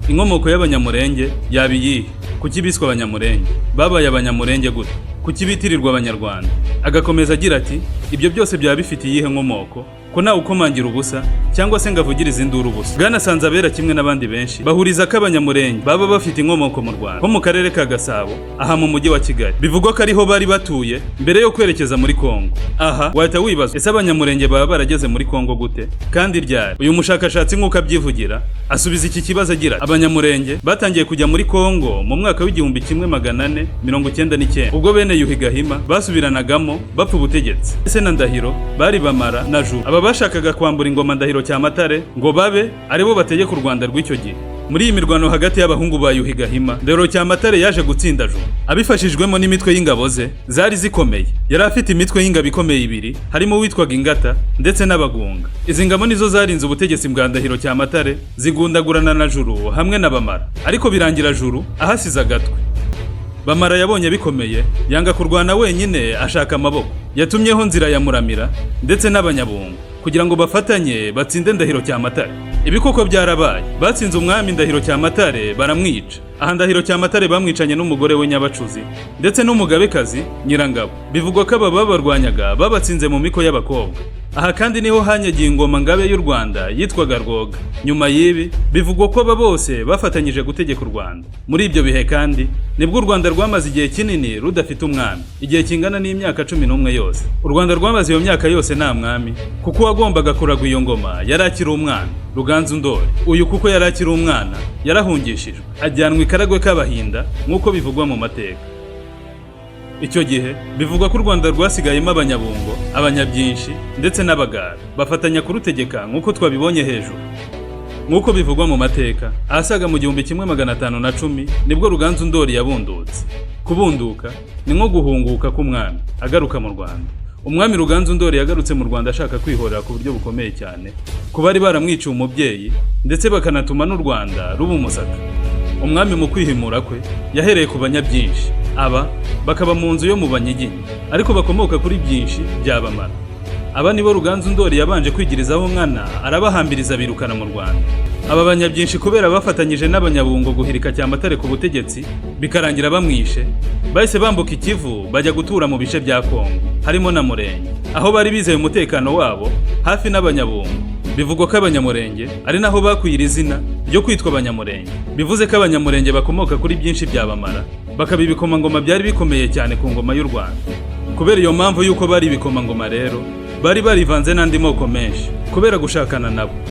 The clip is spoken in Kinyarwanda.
inkomoko y'abanyamurenge yaba iyihe? Kuki biswe abanyamurenge? Babaye abanyamurenge gute? Kuki bitirirwa abanyarwanda? Agakomeza agira ati ibyo byose byaba bifite iyihe nkomoko, ko nawe ukomangira ubusa cyangwa se ngavugiriza induru ubusa. Bwana Sanzabera kimwe n'abandi benshi bahuriza ko abanyamurenge baba bafite inkomoko mu Rwanda ho mu karere ka Gasabo, aha mu mujyi wa Kigali. Bivugwa ko ariho bari batuye mbere yo kwerekeza muri Kongo. Aha wahita wibaza, ese abanyamurenge baba barageze muri Kongo gute kandi ryari? Uyu mushakashatsi nk'uko abyivugira asubiza iki kibazo agira abanyamurenge batangiye kujya muri Kongo mu mwaka w'igihumbi 1499 ubwo bene Yuhi Gahima basubiranagamo bapfa ubutegetsi. Ese na Ndahiro bari Bamara na Juru, aba bashakaga kwambura ingoma Ndahiro Cyamatare ngo babe aribo bategeka u Rwanda rw'icyo gihe. Muri iyi mirwano hagati y'abahungu ba Yuhi Gahima, Ndahiro Cyamatare yaje gutsinda Juru abifashijwemo n'imitwe y'ingabo ze zari zikomeye. Yari afite imitwe y'ingabo ikomeye ibiri, harimo witwaga Ingata ndetse n'Abagunga. Izi ngabo nizo zarinze ubutegetsi bwa Ndahiro Cyamatare zigundagurana na Juru hamwe na Bamara, ariko birangira Juru ahasize agatwe. Bamara yabonye bikomeye, yanga kurwana wenyine, ashaka amaboko. Yatumyeho Nzira ya Muramira ndetse n'Abanyabungo kugira ngo bafatanye batsinde Ndahiro Cyamatare. Ibi koko byarabaye, batsinze umwami Ndahiro Cyamatare baramwica. Aha Ndahiro Cyamatare bamwicanye n'umugore we Nyabacuzi ndetse n'umugabekazi Nyirangabo. Bivugwa ko aba babarwanyaga babatsinze mu miko y'abakobwa. Aha kandi niho hanyagiye ingoma ngabe y'u Rwanda yitwaga Rwoga. Nyuma y'ibi bivugwa ko aba bose bafatanyije gutegeka u Rwanda. Muri ibyo bihe kandi nibwo u Rwanda rwamaze igihe kinini rudafite umwami, igihe kingana n'imyaka 11 yose. U Rwanda rwamaze iyo myaka yose nta mwami, kuko wagombaga kuragwa iyo ngoma yari akiri umwana, Ruganzu Ndoli. Uyu kuko yari akiri umwana yarahungishijwe ajyanwa ikaragwe k'Abahinda nk'uko bivugwa mu mateka. Icyo gihe bivugwa ko u Rwanda rwasigayemo Abanyabungo, Abanyabyinshi ndetse n'Abagara bafatanya kurutegeka nk'uko twabibonye hejuru. Nk'uko bivugwa mu mateka, ahasaga mu 1510 nibwo Ruganzu Ndoli yabundutse. Kubunduka ni nko guhunguka k'umwami agaruka mu Rwanda. Umwami Ruganzu Ndoli yagarutse mu Rwanda ashaka kwihorera ku buryo bukomeye cyane, ku bari baramwiciye umubyeyi ndetse bakanatuma n'u Rwanda ruba umusaka. Umwami mu kwihimura kwe yahereye ku Banyabyinshi, aba bakaba mu nzu yo mu Banyiginya, ariko bakomoka kuri Byinshi bya Bamara. Aba nibo Ruganzu Ndoli yabanje kwigirizaho nkana, arabahambiriza birukana mu Rwanda. Aba Banyabyinshi kubera bafatanyije n'Abanyabungo guhirika Cyamatare ku butegetsi, bikarangira bamwishe, bahise bambuka Ikivu bajya gutura mu bice bya Kongo harimo na Murenge, aho bari bizeye umutekano wabo hafi n'Abanyabungo. Bivugwa ko Abanyamurenge ari naho bakwira izina ryo kwitwa Abanyamurenge. Bivuze ko Abanyamurenge bakomoka kuri Byinshi bya Bamara, bakaba ibikomangoma byari bikomeye cyane ku ngoma y'u Rwanda. Kubera iyo mpamvu yuko bari ibikomangoma rero, bari barivanze n'andi moko menshi kubera gushakana nabo.